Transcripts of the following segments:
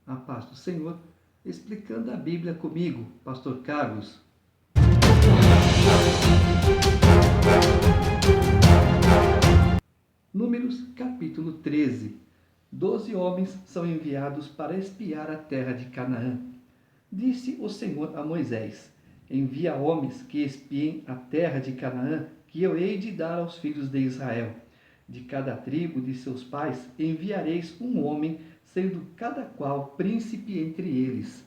A paz do Senhor, explicando a Bíblia comigo, Pastor Carlos. Números capítulo 13. 12 homens são enviados para espiar a terra de Canaã. Disse o Senhor a Moisés: envia homens que espiem a terra de Canaã, que eu hei de dar aos filhos de Israel. De cada tribo de seus pais enviareis um homem, sendo cada qual príncipe entre eles.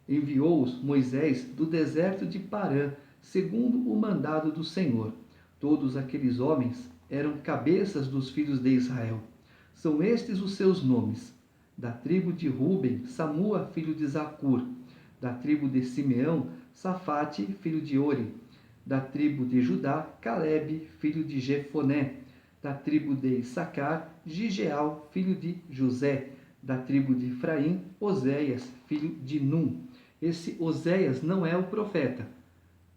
Enviou-os Moisés do deserto de Parã, segundo o mandado do Senhor. Todos aqueles homens eram cabeças dos filhos de Israel. São estes os seus nomes: da tribo de Ruben, Samua, filho de Zacur; da tribo de Simeão, Safate, filho de Ori; da tribo de Judá, Calebe, filho de Jefoné; da tribo de Issacar, Gigeal, filho de José; da tribo de Efraim, Oséias, filho de Num. Esse Oséias não é o profeta.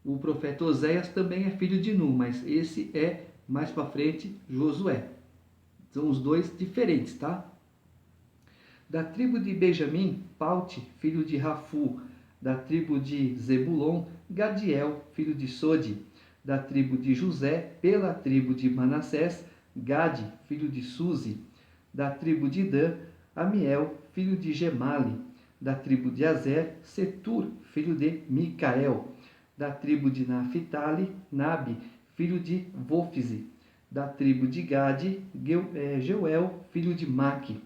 O profeta Oséias também é filho de Num, mas esse é, mais para frente, Josué. São os dois diferentes, tá? Da tribo de Benjamim, Paute, filho de Rafu; da tribo de Zebulon, Gadiel, filho de Sode; da tribo de José, pela tribo de Manassés, Gade, filho de Suzi; da tribo de Dan, Amiel, filho de Gemali; da tribo de Azer, Setur, filho de Micael; da tribo de Naphtali, Nabi, filho de Vofze; da tribo de Gade, Jeuel, filho de Maque.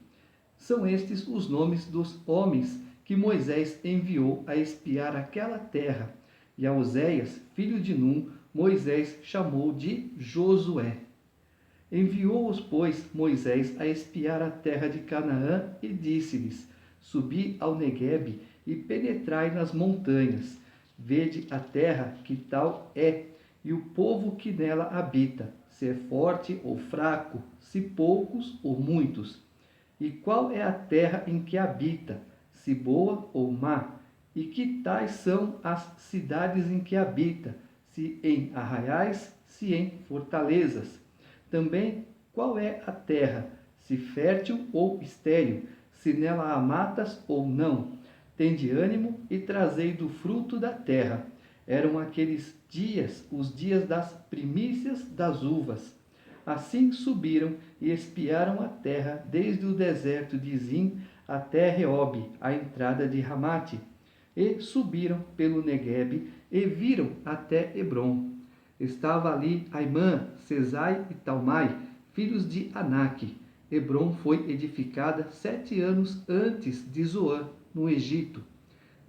São estes os nomes dos homens que Moisés enviou a espiar aquela terra. E a Oséias, filho de Num, Moisés chamou de Josué. Enviou-os, pois, Moisés a espiar a terra de Canaã e disse-lhes: subi ao Neguebe e penetrai nas montanhas. Vede a terra que tal é, e o povo que nela habita, se é forte ou fraco, se poucos ou muitos. E qual é a terra em que habita, se boa ou má? E que tais são as cidades em que habita, se em arraiais, se em fortalezas? Também qual é a terra, se fértil ou estéril, se nela há matas ou não? Tende ânimo e trazei do fruto da terra. Eram aqueles dias, os dias das primícias das uvas. Assim subiram e espiaram a terra, desde o deserto de Zim até Reobe, a entrada de Ramate. E subiram pelo Neguebe e viram até Hebrom. Estava ali Aimã, Sesai e Talmai, filhos de Aнаque. Hebrom foi edificada 7 anos antes de Zoã, no Egito.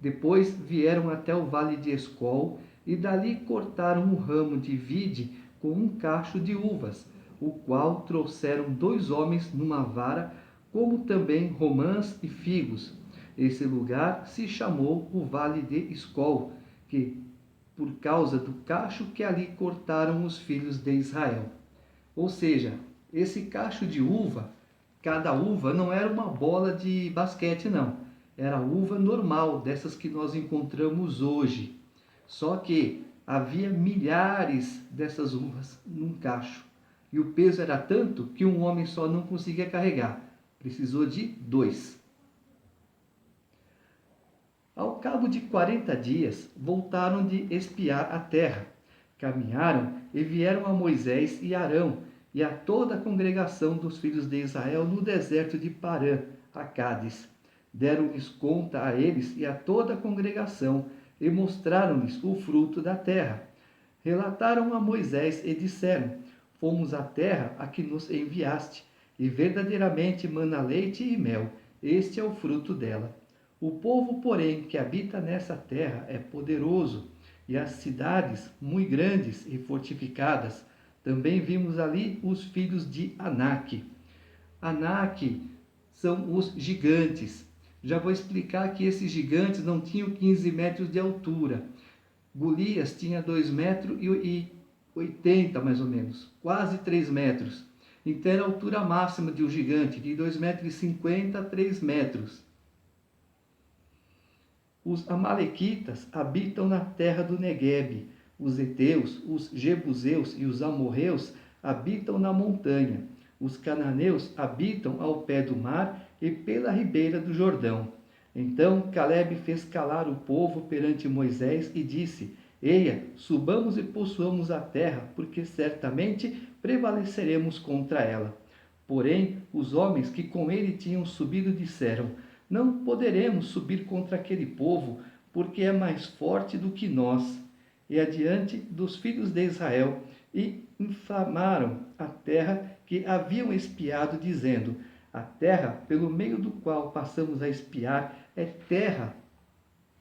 Depois vieram até o vale de Escol, e dali cortaram um ramo de vide com um cacho de uvas, o qual trouxeram 2 homens numa vara, como também romãs e figos. Esse lugar se chamou o vale de Escol, que por causa do cacho que ali cortaram os filhos de Israel. Ou seja, esse cacho de uva, cada uva não era uma bola de basquete, não. Era uva normal, dessas que nós encontramos hoje. Só que havia milhares dessas uvas num cacho. E o peso era tanto que um homem só não conseguia carregar. Precisou de 2. Ao cabo de 40 dias, voltaram de espiar a terra. Caminharam e vieram a Moisés e Arão e a toda a congregação dos filhos de Israel no deserto de Parã, a Cádiz. Deram-lhes conta a eles e a toda a congregação e mostraram-lhes o fruto da terra. Relataram a Moisés e disseram: fomos à terra a que nos enviaste, e verdadeiramente mana leite e mel, este é o fruto dela. O povo, porém, que habita nessa terra é poderoso, e as cidades muito grandes e fortificadas. Também vimos ali os filhos de Aнаque. Aнаque são os gigantes. Já vou explicar que esses gigantes não tinham 15 metros de altura. Golias tinha 2,80 m, mais ou menos, quase 3 metros. Então era a altura máxima de um gigante, de 2,50 m a 3 metros. Os amalequitas habitam na terra do Neguebe. Os heteus, os jebuseus e os amorreus habitam na montanha. Os cananeus habitam ao pé do mar e pela ribeira do Jordão. Então Calebe fez calar o povo perante Moisés e disse: Eia, subamos e possuamos a terra, porque certamente prevaleceremos contra ela. Porém, os homens que com ele tinham subido disseram: Não poderemos subir contra aquele povo, porque é mais forte do que nós. E adiante dos filhos de Israel, e infamaram a terra que haviam espiado, dizendo: A terra pelo meio do qual passamos a espiar é terra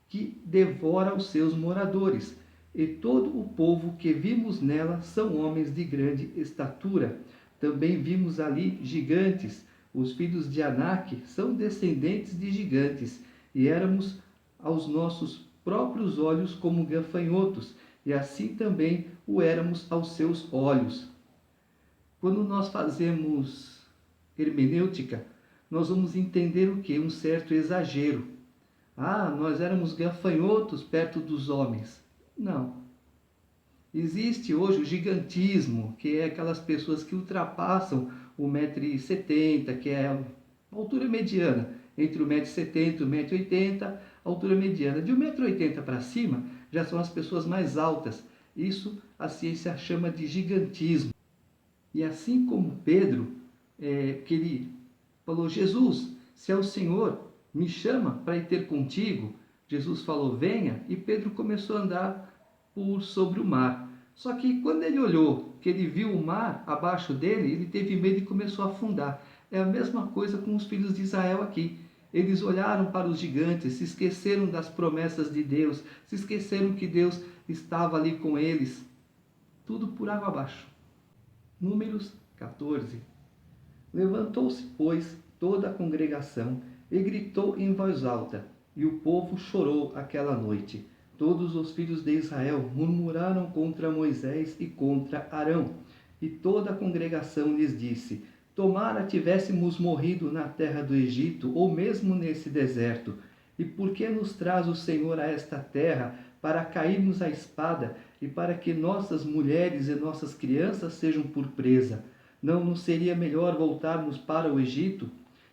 que devora os seus moradores, e todo o povo que vimos nela são homens de grande estatura. Também vimos ali gigantes. Os filhos de Anak são descendentes de gigantes, e éramos aos nossos próprios olhos como gafanhotos, e assim também o éramos aos seus olhos. Quando nós fazemos hermenêutica, nós vamos entender o que? Um certo exagero. Ah, nós éramos gafanhotos perto dos homens. Não. Existe hoje o gigantismo, que é aquelas pessoas que ultrapassam o 1,70 m, que é a altura mediana, entre o 1,70 m e o 1,80 m, a altura mediana. De 1,80 m para cima, já são as pessoas mais altas. Isso a ciência chama de gigantismo. E assim como Pedro, que ele falou: Jesus, se é o Senhor, me chama para ir ter contigo. Jesus falou: venha, e Pedro começou a andar por sobre o mar. Só que quando ele olhou, que ele viu o mar abaixo dele, ele teve medo e começou a afundar. É a mesma coisa com os filhos de Israel aqui. Eles olharam para os gigantes, se esqueceram das promessas de Deus, se esqueceram que Deus estava ali com eles. Tudo por água abaixo. Números 14. Levantou-se, pois, toda a congregação e gritou em voz alta, e o povo chorou aquela noite. Todos os filhos de Israel murmuraram contra Moisés e contra Arão. E toda a congregação lhes disse: Tomara tivéssemos morrido na terra do Egito, ou mesmo nesse deserto. E por que nos traz o Senhor a esta terra, para cairmos à espada, e para que nossas mulheres e nossas crianças sejam por presa? Não nos seria melhor voltarmos para o Egito?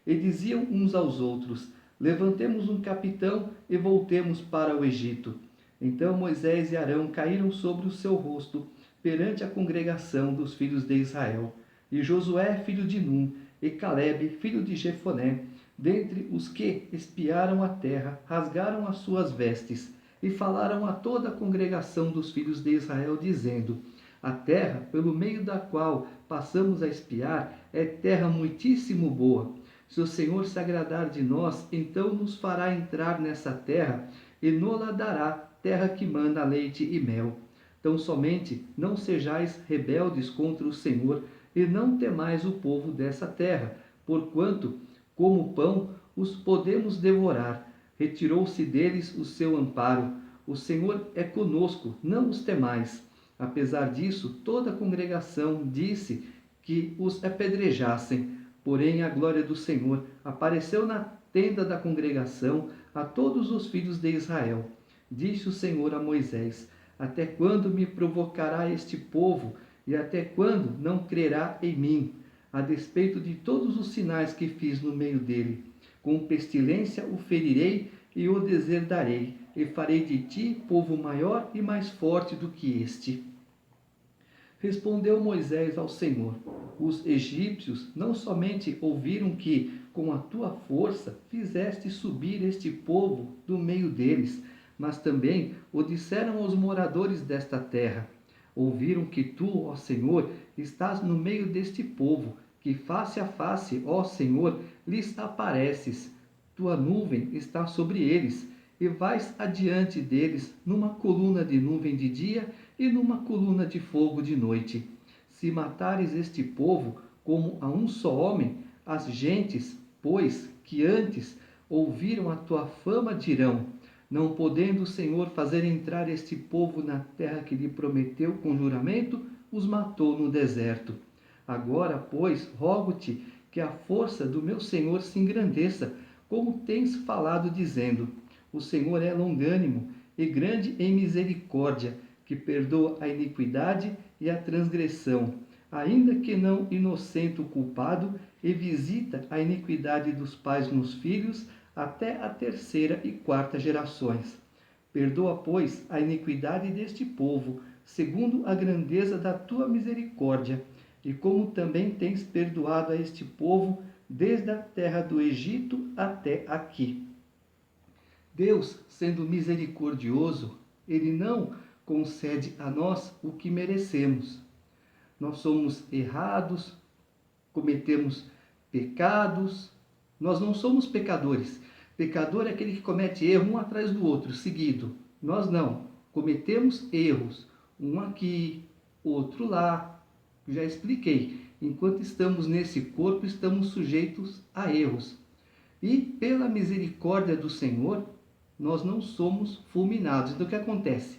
E diziam uns aos outros: Levantemos um capitão e voltemos para o Egito. Então Moisés e Arão caíram sobre o seu rosto perante a congregação dos filhos de Israel. E Josué, filho de Num, e Calebe, filho de Jefoné, dentre os que espiaram a terra, rasgaram as suas vestes e falaram a toda a congregação dos filhos de Israel, dizendo: A terra, pelo meio da qual passamos a espiar, é terra muitíssimo boa. Se o Senhor se agradar de nós, então nos fará entrar nessa terra e nos-la dará, terra que mana leite e mel. Tão somente não sejais rebeldes contra o Senhor e não temais o povo dessa terra, porquanto, como pão, os podemos devorar. Retirou-se deles o seu amparo. O Senhor é conosco, não os temais. Apesar disso, toda a congregação disse que os apedrejassem. Porém, a glória do Senhor apareceu na tenda da congregação a todos os filhos de Israel. Disse o Senhor a Moisés: Até quando me provocará este povo, e até quando não crerá em mim, a despeito de todos os sinais que fiz no meio dele? Com pestilência o ferirei e o deserdarei, e farei de ti povo maior e mais forte do que este. Respondeu Moisés ao Senhor: Os egípcios não somente ouviram que, com a tua força, fizeste subir este povo do meio deles, mas também o disseram aos moradores desta terra. Ouviram que tu, ó Senhor, estás no meio deste povo, que face a face, ó Senhor, lhes apareces. Tua nuvem está sobre eles, e vais adiante deles numa coluna de nuvem de dia e numa coluna de fogo de noite. Se matares este povo como a um só homem, as gentes, pois, que antes ouviram a tua fama, dirão: Não podendo o Senhor fazer entrar este povo na terra que lhe prometeu com juramento, os matou no deserto. Agora, pois, rogo-te que a força do meu Senhor se engrandeça, como tens falado, dizendo: O Senhor é longânimo e grande em misericórdia, que perdoa a iniquidade e a transgressão, ainda que não inocente o culpado, e visita a iniquidade dos pais nos filhos, até a terceira e quarta gerações. Perdoa, pois, a iniquidade deste povo, segundo a grandeza da tua misericórdia, e como também tens perdoado a este povo desde a terra do Egito até aqui. Deus, sendo misericordioso, ele não concede a nós o que merecemos. Nós somos errados, cometemos pecados. Nós não somos pecadores. Pecador é aquele que comete erro um atrás do outro, seguido. Nós não. Cometemos erros, um aqui, outro lá. Já expliquei. Enquanto estamos nesse corpo, estamos sujeitos a erros. E pela misericórdia do Senhor, nós não somos fulminados. Então o que acontece?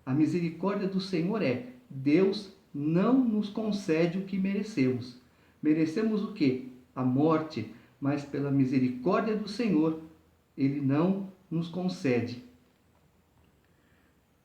A misericórdia do Senhor é: Deus não nos concede o que merecemos. Merecemos o quê? A morte, mas pela misericórdia do Senhor, ele não nos concede.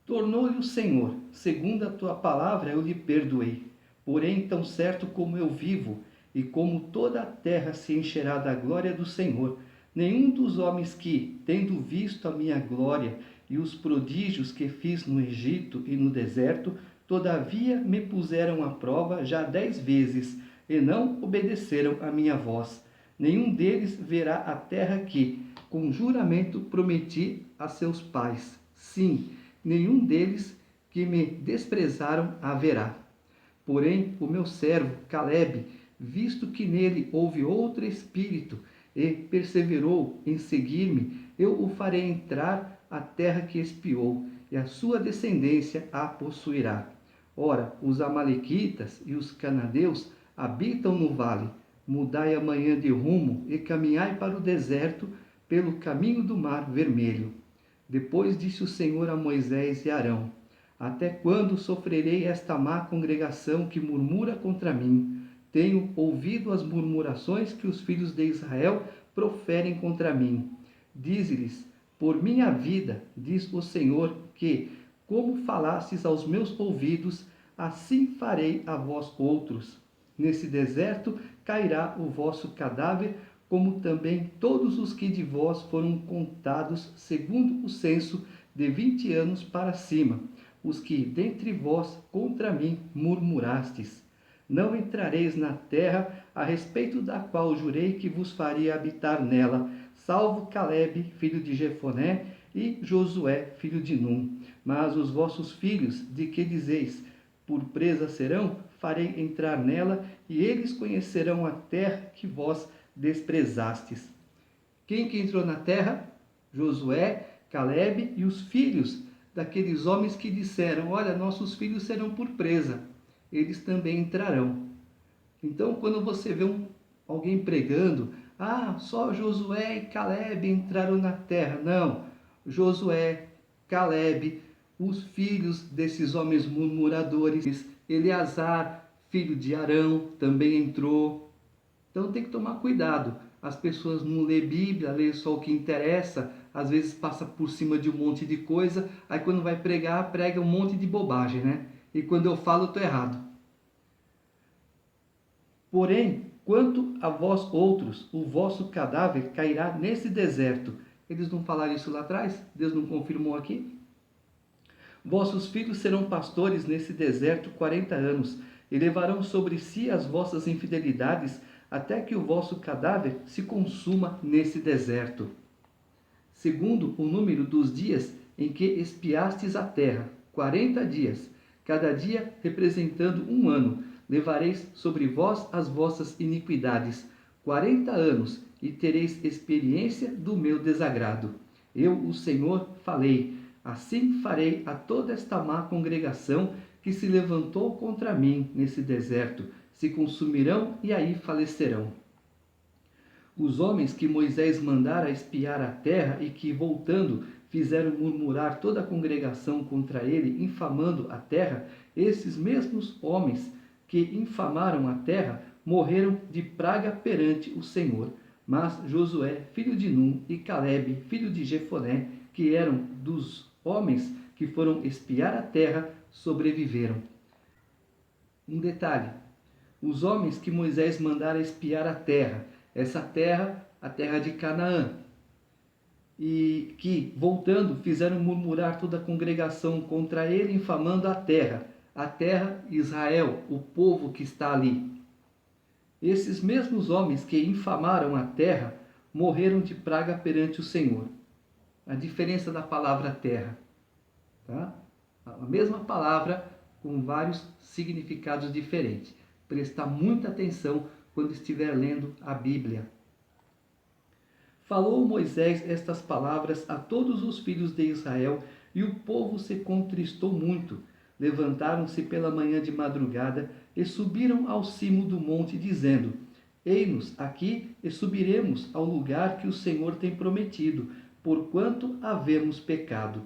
Tornou-lhe o Senhor: segundo a tua palavra eu lhe perdoei. Porém, tão certo como eu vivo, e como toda a terra se encherá da glória do Senhor, nenhum dos homens que, tendo visto a minha glória e os prodígios que fiz no Egito e no deserto, todavia me puseram à prova já 10 vezes, e não obedeceram à minha voz. Nenhum deles verá a terra que, com juramento, prometi a seus pais. Sim, nenhum deles que me desprezaram haverá. Porém, o meu servo Calebe, visto que nele houve outro espírito, e perseverou em seguir-me, eu o farei entrar à terra que espiou, e a sua descendência a possuirá. Ora, os amalequitas e os cananeus habitam no vale. Mudai amanhã de rumo e caminhai para o deserto pelo caminho do mar vermelho. Depois disse o Senhor a Moisés e Arão: até quando sofrerei esta má congregação que murmura contra mim? Tenho ouvido as murmurações que os filhos de Israel proferem contra mim. Dize-lhes: por minha vida, diz o Senhor, que, como falastes aos meus ouvidos, assim farei a vós outros. Nesse deserto cairá o vosso cadáver, como também todos os que de vós foram contados segundo o censo de 20 anos para cima, os que dentre vós contra mim murmurastes. Não entrareis na terra a respeito da qual jurei que vos faria habitar nela, salvo Calebe, filho de Jefoné, e Josué, filho de Num. Mas os vossos filhos, de que dizeis, por presa serão, farei entrar nela, e eles conhecerão a terra que vós desprezastes. Quem que entrou na terra? Josué, Calebe e os filhos daqueles homens que disseram: olha, nossos filhos serão por presa. Eles também entrarão. Então, quando você vê alguém pregando: só Josué e Calebe entraram na terra. Não, Josué, Calebe, os filhos desses homens murmuradores, Eleazar, filho de Arão, também entrou. Então tem que tomar cuidado. As pessoas não lê Bíblia, lê só o que interessa, às vezes passa por cima de um monte de coisa, aí quando vai pregar, prega um monte de bobagem, né? E quando eu falo, eu estou errado. Porém, quanto a vós outros, o vosso cadáver cairá nesse deserto. Eles não falaram isso lá atrás? Deus não confirmou aqui? Vossos filhos serão pastores nesse deserto 40 anos, e levarão sobre si as vossas infidelidades, até que o vosso cadáver se consuma nesse deserto. Segundo o número dos dias em que espiastes a terra, 40 dias, cada dia representando um ano, levareis sobre vós as vossas iniquidades, 40 anos, e tereis experiência do meu desagrado. Eu, o Senhor, falei: assim farei a toda esta má congregação que se levantou contra mim nesse deserto, se consumirão e aí falecerão. Os homens que Moisés mandara espiar a terra e que, voltando, fizeram murmurar toda a congregação contra ele, infamando a terra, esses mesmos homens que infamaram a terra morreram de praga perante o Senhor. Mas Josué, filho de Num, e Calebe, filho de Jefoné, que eram dos homens que foram espiar a terra, sobreviveram. Um detalhe: os homens que Moisés mandara espiar a terra, essa terra, a terra de Canaã. e que, voltando, fizeram murmurar toda a congregação contra ele, infamando a terra Israel, o povo que está ali. Esses mesmos homens que infamaram a terra morreram de praga perante o Senhor. A diferença da palavra terra, tá? A mesma palavra com vários significados diferentes. Prestar muita atenção quando estiver lendo a Bíblia. Falou Moisés estas palavras a todos os filhos de Israel, e o povo se contristou muito. Levantaram-se pela manhã de madrugada e subiram ao cimo do monte, dizendo: Ei-nos aqui e subiremos ao lugar que o Senhor tem prometido, porquanto havemos pecado.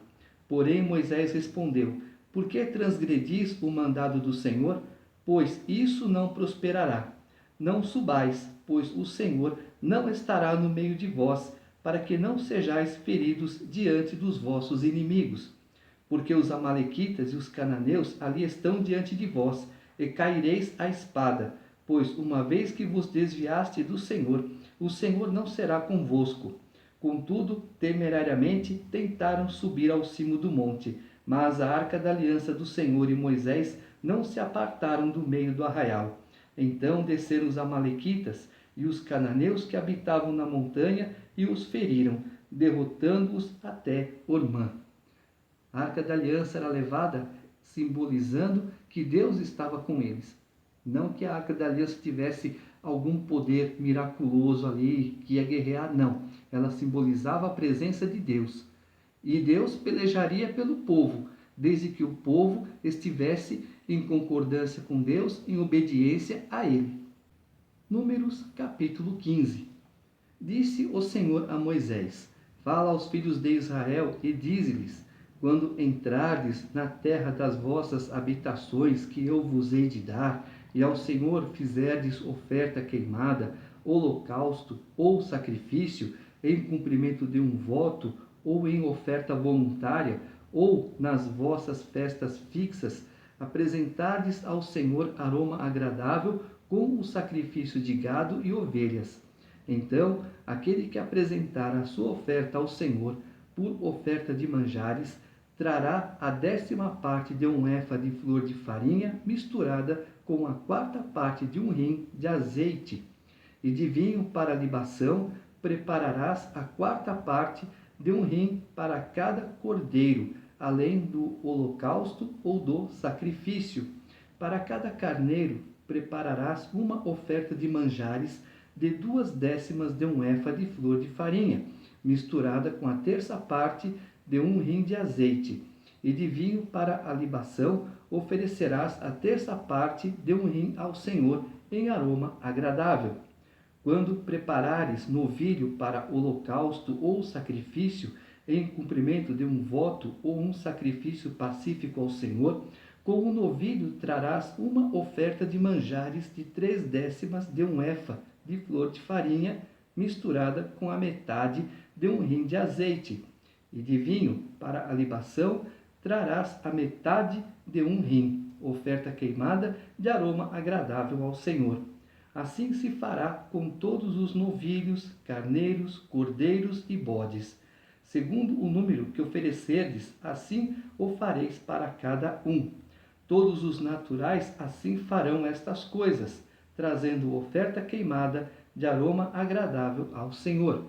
Porém Moisés respondeu: Por que transgredis o mandado do Senhor? Pois isso não prosperará. Não subais, pois o Senhor não estará no meio de vós, para que não sejais feridos diante dos vossos inimigos. Porque os amalequitas e os cananeus ali estão diante de vós, e caireis à espada, pois uma vez que vos desviaste do Senhor, o Senhor não será convosco. Contudo, temerariamente tentaram subir ao cimo do monte, mas a arca da aliança do Senhor e Moisés não se apartaram do meio do arraial. Então desceram os amalequitas e os cananeus que habitavam na montanha e os feriram, derrotando-os até Ormã. A arca da aliança era levada simbolizando que Deus estava com eles. Não que a arca da aliança tivesse algum poder miraculoso ali, que ia guerrear, não. Ela simbolizava a presença de Deus. E Deus pelejaria pelo povo, desde que o povo estivesse em concordância com Deus, em obediência a Ele. Números capítulo 15. Disse o Senhor a Moisés: Fala aos filhos de Israel e dize-lhes: Quando entrardes na terra das vossas habitações que eu vos hei de dar, e ao Senhor fizerdes oferta queimada, holocausto ou sacrifício, em cumprimento de um voto, ou em oferta voluntária, ou nas vossas festas fixas, apresentardes ao Senhor aroma agradável com o sacrifício de gado e ovelhas. Então, aquele que apresentar a sua oferta ao Senhor por oferta de manjares, trará a 10ª parte de um efa de flor de farinha misturada com a 4ª parte de um hin de azeite. E de vinho para libação prepararás a 4ª parte de um hin para cada cordeiro, além do holocausto ou do sacrifício. Para cada carneiro prepararás uma oferta de manjares de 2/10 de um efa de flor de farinha, misturada com a 1/3 parte de um hin de azeite. E de vinho para a libação oferecerás a 1/3 parte de um hin ao Senhor em aroma agradável. Quando preparares novilho para holocausto ou sacrifício, em cumprimento de um voto ou um sacrifício pacífico ao Senhor, com o novilho trarás uma oferta de manjares de 3/10 de um efa de flor de farinha, misturada com a metade de um hin de azeite. E de vinho para a libação trarás a metade de um hin, oferta queimada de aroma agradável ao Senhor. Assim se fará com todos os novilhos, carneiros, cordeiros e bodes. Segundo o número que oferecerdes, assim o fareis para cada um. Todos os naturais assim farão estas coisas, trazendo oferta queimada de aroma agradável ao Senhor.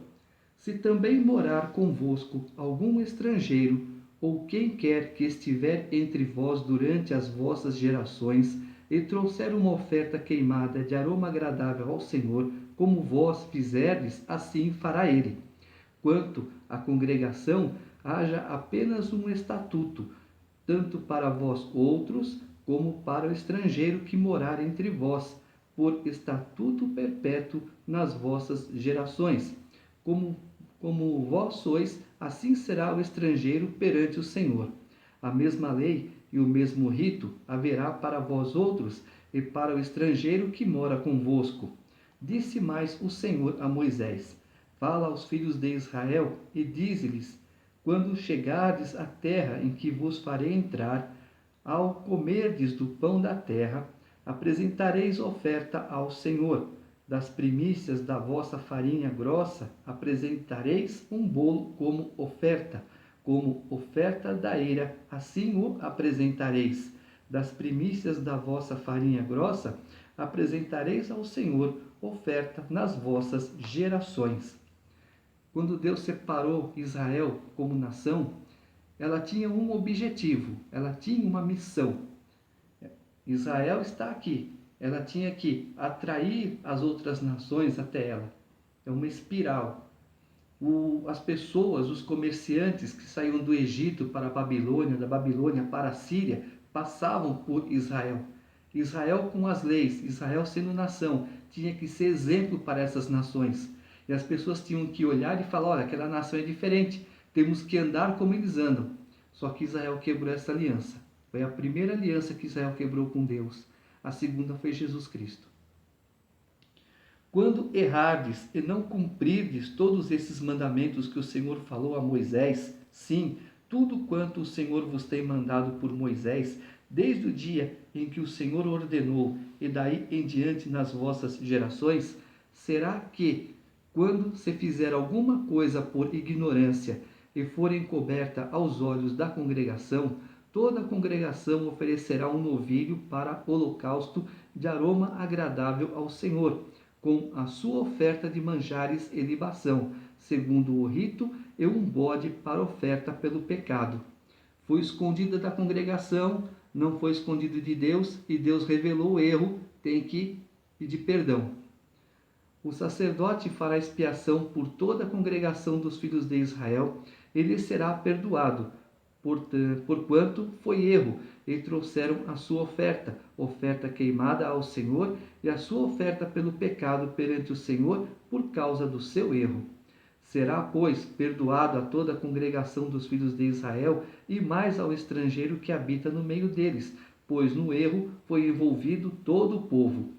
Se também morar convosco algum estrangeiro, ou quem quer que estiver entre vós durante as vossas gerações, e trouxer uma oferta queimada de aroma agradável ao Senhor, como vós fizerdes, assim fará ele. Quanto à congregação, haja apenas um estatuto, tanto para vós outros, como para o estrangeiro que morar entre vós, por estatuto perpétuo nas vossas gerações. Como vós sois, assim será o estrangeiro perante o Senhor. A mesma lei e o mesmo rito haverá para vós outros e para o estrangeiro que mora convosco. Disse mais o Senhor a Moisés: Fala aos filhos de Israel e dize-lhes: Quando chegardes à terra em que vos farei entrar, ao comerdes do pão da terra, apresentareis oferta ao Senhor. Das primícias da vossa farinha grossa apresentareis um bolo como oferta da eira, assim o apresentareis. Das primícias da vossa farinha grossa apresentareis ao Senhor oferta nas vossas gerações. Quando Deus separou Israel como nação, ela tinha um objetivo, ela tinha uma missão. Israel está aqui, ela tinha que atrair as outras nações até ela. É uma espiral. As pessoas, os comerciantes que saíam do Egito para a Babilônia, da Babilônia para a Síria, passavam por Israel. Israel com as leis, Israel sendo nação, tinha que ser exemplo para essas nações. E as pessoas tinham que olhar e falar, olha, aquela nação é diferente, temos que andar como eles andam. Só que Israel quebrou essa aliança. Foi a primeira aliança que Israel quebrou com Deus. A segunda foi Jesus Cristo. Quando errardes e não cumprirdes todos esses mandamentos que o Senhor falou a Moisés, sim, tudo quanto o Senhor vos tem mandado por Moisés, desde o dia em que o Senhor ordenou e daí em diante nas vossas gerações, será que, quando se fizer alguma coisa por ignorância e for encoberta aos olhos da congregação, toda a congregação oferecerá um novilho para holocausto de aroma agradável ao Senhor, com a sua oferta de manjares e libação, segundo o rito, e um bode para oferta pelo pecado. Foi escondida da congregação, não foi escondido de Deus, e Deus revelou o erro, tem que pedir perdão. O sacerdote fará expiação por toda a congregação dos filhos de Israel, ele será perdoado, porquanto foi erro, e trouxeram a sua oferta queimada ao Senhor, e a sua oferta pelo pecado perante o Senhor, por causa do seu erro. Será, pois, perdoado a toda a congregação dos filhos de Israel, e mais ao estrangeiro que habita no meio deles, pois no erro foi envolvido todo o povo.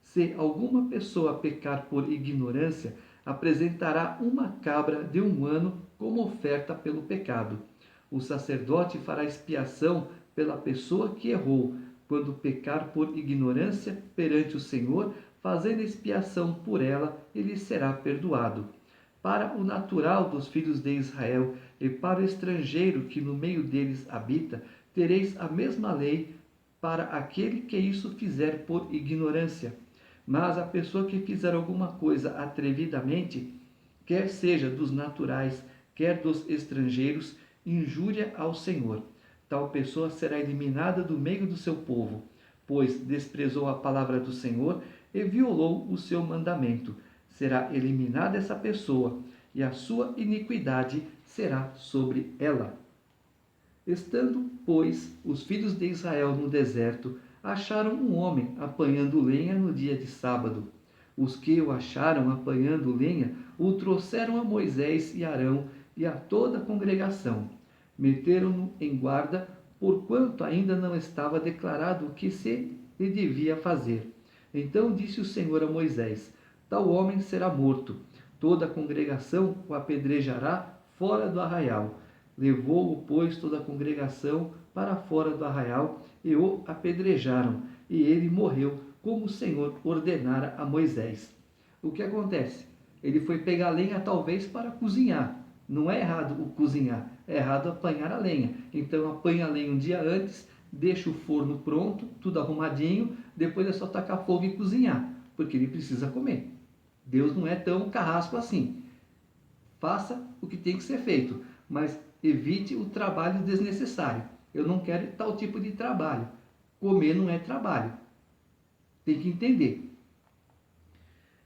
Se alguma pessoa pecar por ignorância, apresentará uma cabra de 1 ano como oferta pelo pecado. O sacerdote fará expiação pela pessoa que errou, quando pecar por ignorância perante o Senhor, fazendo expiação por ela, ele será perdoado. Para o natural dos filhos de Israel e para o estrangeiro que no meio deles habita, tereis a mesma lei para aquele que isso fizer por ignorância. Mas a pessoa que fizer alguma coisa atrevidamente, quer seja dos naturais, quer dos estrangeiros, injúria ao Senhor. Tal pessoa será eliminada do meio do seu povo, pois desprezou a palavra do Senhor e violou o seu mandamento. Será eliminada essa pessoa, e a sua iniquidade será sobre ela. Estando, pois, os filhos de Israel no deserto, acharam um homem apanhando lenha no dia de sábado. Os que o acharam apanhando lenha o trouxeram a Moisés e Arão e a toda a congregação. Meteram-no em guarda, porquanto ainda não estava declarado o que se lhe devia fazer. Então disse o Senhor a Moisés: tal homem será morto. Toda a congregação o apedrejará fora do arraial. Levou-o, pois, toda a congregação para fora do arraial e o apedrejaram, e ele morreu, como o Senhor ordenara a Moisés. O que acontece? Ele foi pegar lenha talvez para cozinhar. Não é errado o cozinhar, é errado apanhar a lenha. Então apanha a lenha um dia antes, deixa o forno pronto, tudo arrumadinho, depois é só tacar fogo e cozinhar, porque ele precisa comer. Deus não é tão carrasco assim. Faça o que tem que ser feito, mas evite o trabalho desnecessário. Eu não quero tal tipo de trabalho. Comer não é trabalho. Tem que entender.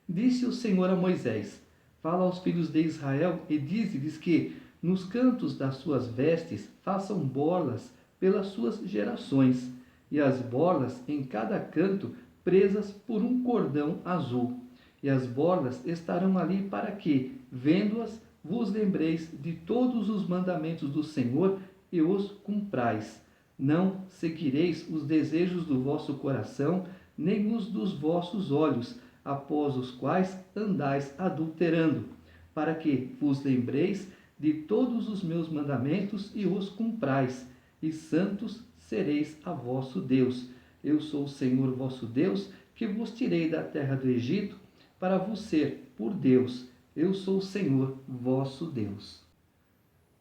Disse o Senhor a Moisés: fala aos filhos de Israel e dize-lhes que, nos cantos das suas vestes, façam borlas pelas suas gerações, e as borlas em cada canto presas por um cordão azul. E as borlas estarão ali para que, vendo-as, vos lembreis de todos os mandamentos do Senhor e os cumprais. Não seguireis os desejos do vosso coração, nem os dos vossos olhos, após os quais andais adulterando, para que vos lembreis de todos os meus mandamentos e os cumprais, e santos sereis a vosso Deus. Eu sou o Senhor vosso Deus, que vos tirei da terra do Egito, para vos ser por Deus. Eu sou o Senhor, vosso Deus.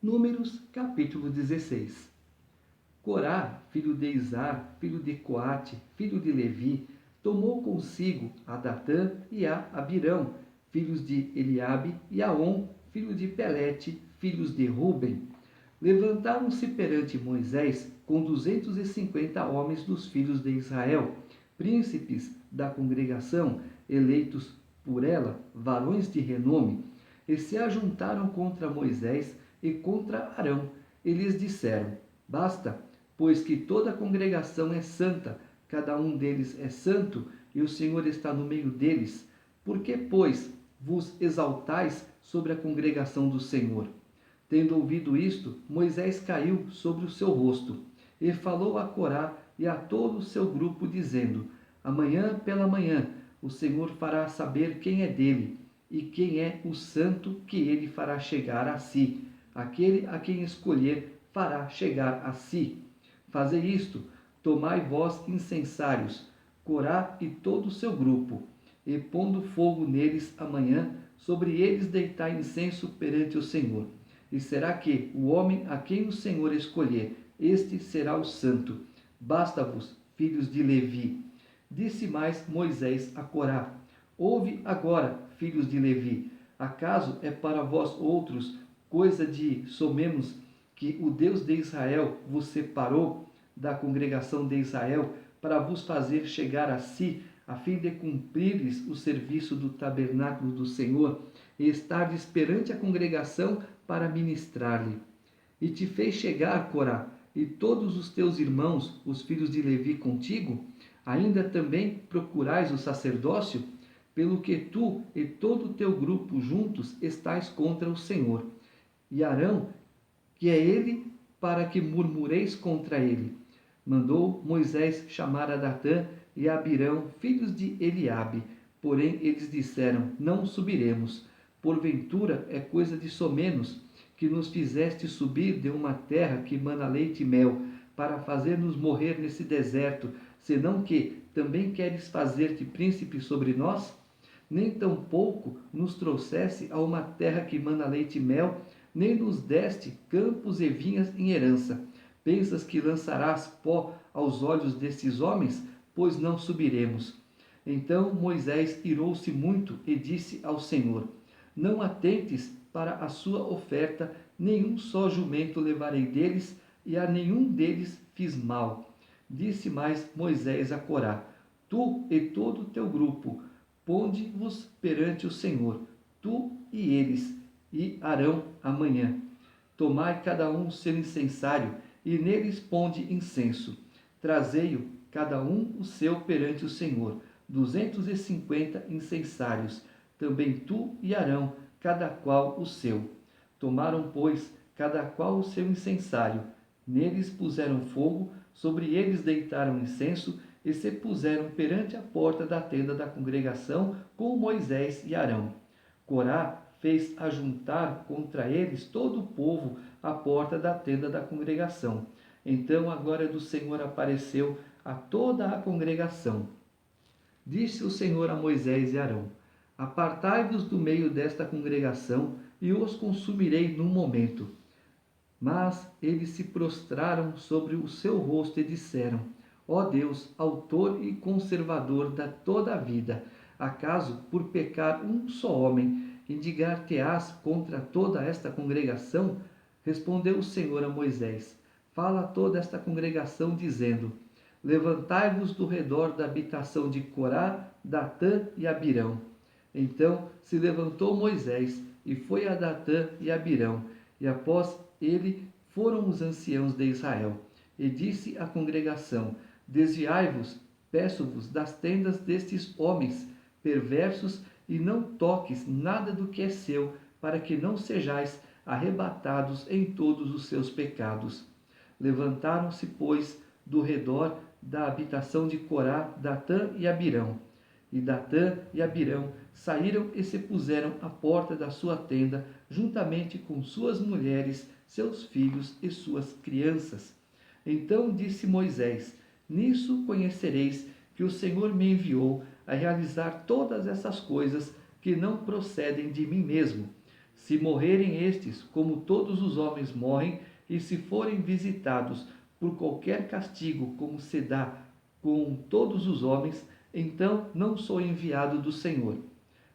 Números, capítulo 16. Corá, filho de Izar, filho de Coate, filho de Levi, tomou consigo a Datã e a Abirão, filhos de Eliabe, e a On, filho de Pelete, filhos de Ruben. Levantaram-se perante Moisés com 250 homens dos filhos de Israel, príncipes da congregação, eleitos por ela, varões de renome, e se ajuntaram contra Moisés e contra Arão, e lhes disseram: Basta, pois que toda a congregação é santa, cada um deles é santo, e o Senhor está no meio deles. Por que, pois, vos exaltais sobre a congregação do Senhor? Tendo ouvido isto, Moisés caiu sobre o seu rosto, e falou a Corá e a todo o seu grupo, dizendo: Amanhã pela manhã o Senhor fará saber quem é dele, e quem é o santo que ele fará chegar a si. Aquele a quem escolher fará chegar a si. Fazei isto, tomai vós incensários, Corá e todo o seu grupo, e pondo fogo neles amanhã, sobre eles deitai incenso perante o Senhor. E será que o homem a quem o Senhor escolher, este será o santo. Basta-vos, filhos de Levi. Disse mais Moisés a Corá: Ouve agora, filhos de Levi, acaso é para vós outros coisa de somemos que o Deus de Israel vos separou da congregação de Israel para vos fazer chegar a si, a fim de cumprires o serviço do tabernáculo do Senhor e estardes perante a congregação para ministrar-lhe. E te fez chegar, Corá, e todos os teus irmãos, os filhos de Levi, contigo? Ainda também procurais o sacerdócio? Pelo que tu e todo o teu grupo juntos estais contra o Senhor. E Arão, que é ele, para que murmureis contra ele. Mandou Moisés chamar a Datã e a Abirão, filhos de Eliabe. Porém eles disseram: Não subiremos. Porventura é coisa de somenos que nos fizeste subir de uma terra que mana leite e mel, para fazer-nos morrer nesse deserto, senão que também queres fazer-te príncipe sobre nós? Nem tampouco nos trouxesse a uma terra que mana leite e mel, nem nos deste campos e vinhas em herança. Pensas que lançarás pó aos olhos destes homens? Pois não subiremos. Então Moisés irou-se muito e disse ao Senhor: Não atentes para a sua oferta, nenhum só jumento levarei deles, e a nenhum deles fiz mal. Disse mais Moisés a Corá: Tu e todo o teu grupo, ponde-vos perante o Senhor, tu e eles, e Arão amanhã. Tomai cada um o seu incensário, e neles ponde incenso. Trazei-o, cada um o seu perante o Senhor, 250 incensários, também tu e Arão, cada qual o seu. Tomaram, pois, cada qual o seu incensário. Neles puseram fogo, sobre eles deitaram incenso, e se puseram perante a porta da tenda da congregação com Moisés e Arão. Corá fez ajuntar contra eles todo o povo à porta da tenda da congregação. Então a glória do Senhor apareceu a toda a congregação. Disse o Senhor a Moisés e Arão: Apartai-vos do meio desta congregação, e os consumirei num momento. Mas eles se prostraram sobre o seu rosto e disseram: Ó Deus, autor e conservador da toda a vida, acaso por pecar um só homem, indigar-te-ás contra toda esta congregação? Respondeu o Senhor a Moisés: Fala a toda esta congregação, dizendo: Levantai-vos do redor da habitação de Corá, Datã e Abirão. Então se levantou Moisés e foi a Datã e Abirão, e após ele foram os anciãos de Israel. E disse à congregação: Desviai-vos, peço-vos, das tendas destes homens perversos, e não toques nada do que é seu, para que não sejais arrebatados em todos os seus pecados. Levantaram-se, pois, do redor da habitação de Corá, Datã e Abirão. E Datã e Abirão saíram e se puseram à porta da sua tenda, juntamente com suas mulheres, seus filhos e suas crianças. Então disse Moisés: Nisso conhecereis que o Senhor me enviou a realizar todas essas coisas que não procedem de mim mesmo. Se morrerem estes, como todos os homens morrem, e se forem visitados por qualquer castigo, como se dá com todos os homens, então não sou enviado do Senhor.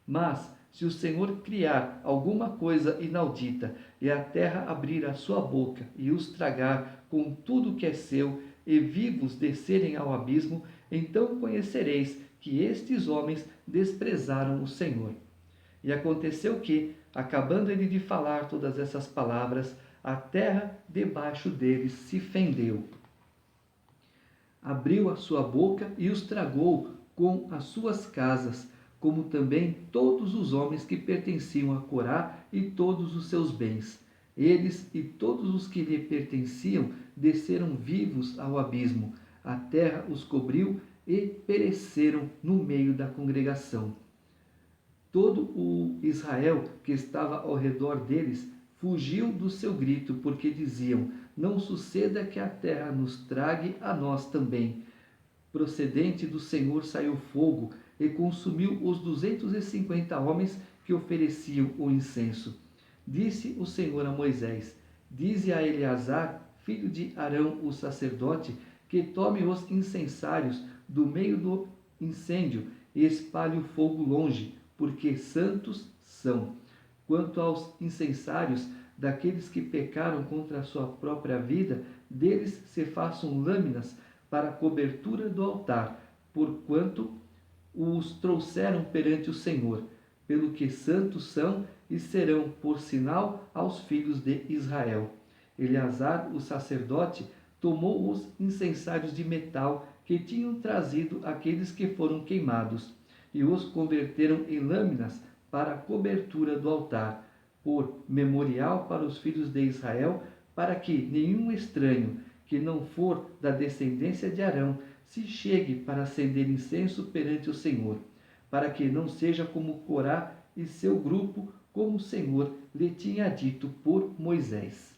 Mas, se o Senhor criar alguma coisa inaudita, e a terra abrir a sua boca e os tragar com tudo que é seu, e vivos descerem ao abismo, então conhecereis que estes homens desprezaram o Senhor. E aconteceu que, acabando ele de falar todas essas palavras, a terra debaixo deles se fendeu. Abriu a sua boca e os tragou com as suas casas, como também todos os homens que pertenciam a Corá e todos os seus bens. Eles e todos os que lhe pertenciam desceram vivos ao abismo. A terra os cobriu e pereceram no meio da congregação. Todo o Israel que estava ao redor deles fugiu do seu grito, porque diziam: não suceda que a terra nos trague a nós também. Procedente do Senhor saiu fogo e consumiu os 250 homens que ofereciam o incenso. Disse o Senhor a Moisés: dize a Eleazar, filho de Arão, o sacerdote, que tome os incensários do meio do incêndio e espalhe o fogo longe, porque santos são. Quanto aos incensários daqueles que pecaram contra a sua própria vida, deles se façam lâminas para a cobertura do altar, porquanto os trouxeram perante o Senhor, pelo que santos são e serão por sinal aos filhos de Israel. Eleazar, o sacerdote, tomou os incensários de metal que tinham trazido aqueles que foram queimados, e os converteram em lâminas para a cobertura do altar, por memorial para os filhos de Israel, para que nenhum estranho que não for da descendência de Arão se chegue para acender incenso perante o Senhor, para que não seja como Corá e seu grupo, como o Senhor lhe tinha dito por Moisés.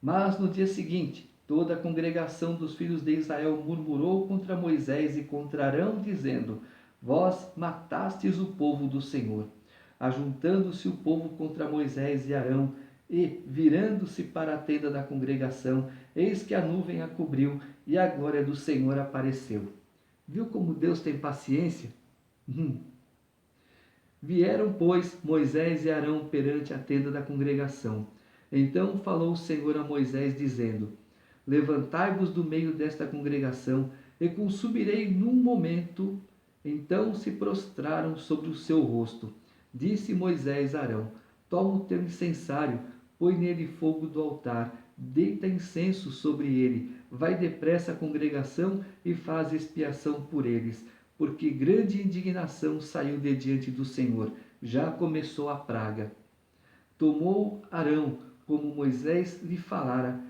Mas no dia seguinte, toda a congregação dos filhos de Israel murmurou contra Moisés e contra Arão, dizendo: vós matastes o povo do Senhor. Ajuntando-se o povo contra Moisés e Arão, e, virando-se para a tenda da congregação, eis que a nuvem a cobriu e a glória do Senhor apareceu. Viu como Deus tem paciência? Vieram, pois, Moisés e Arão perante a tenda da congregação. Então falou o Senhor a Moisés, dizendo: levantai-vos do meio desta congregação, e consumirei num momento. Então se prostraram sobre o seu rosto. Disse Moisés a Arão: toma o teu incensário, põe nele fogo do altar, deita incenso sobre ele, vai depressa à congregação e faz expiação por eles, porque grande indignação saiu de diante do Senhor, já começou a praga. Tomou Arão, como Moisés lhe falara,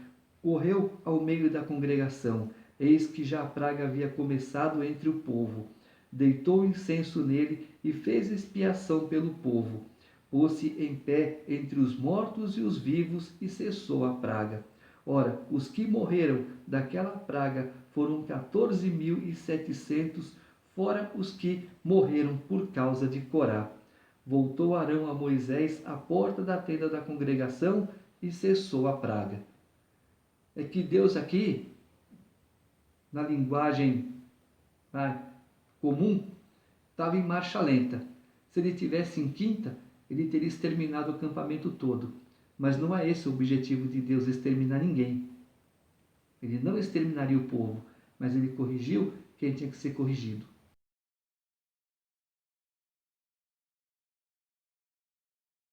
correu ao meio da congregação, eis que já a praga havia começado entre o povo. Deitou incenso nele e fez expiação pelo povo. Pôs-se em pé entre os mortos e os vivos e cessou a praga. Ora, os que morreram daquela praga foram 14.700, fora os que morreram por causa de Corá. Voltou Arão a Moisés à porta da tenda da congregação e cessou a praga. É que Deus aqui, na linguagem comum, estava em marcha lenta. Se ele tivesse em quinta, ele teria exterminado o acampamento todo. Mas não é esse o objetivo de Deus, exterminar ninguém. Ele não exterminaria o povo, mas ele corrigiu quem tinha que ser corrigido.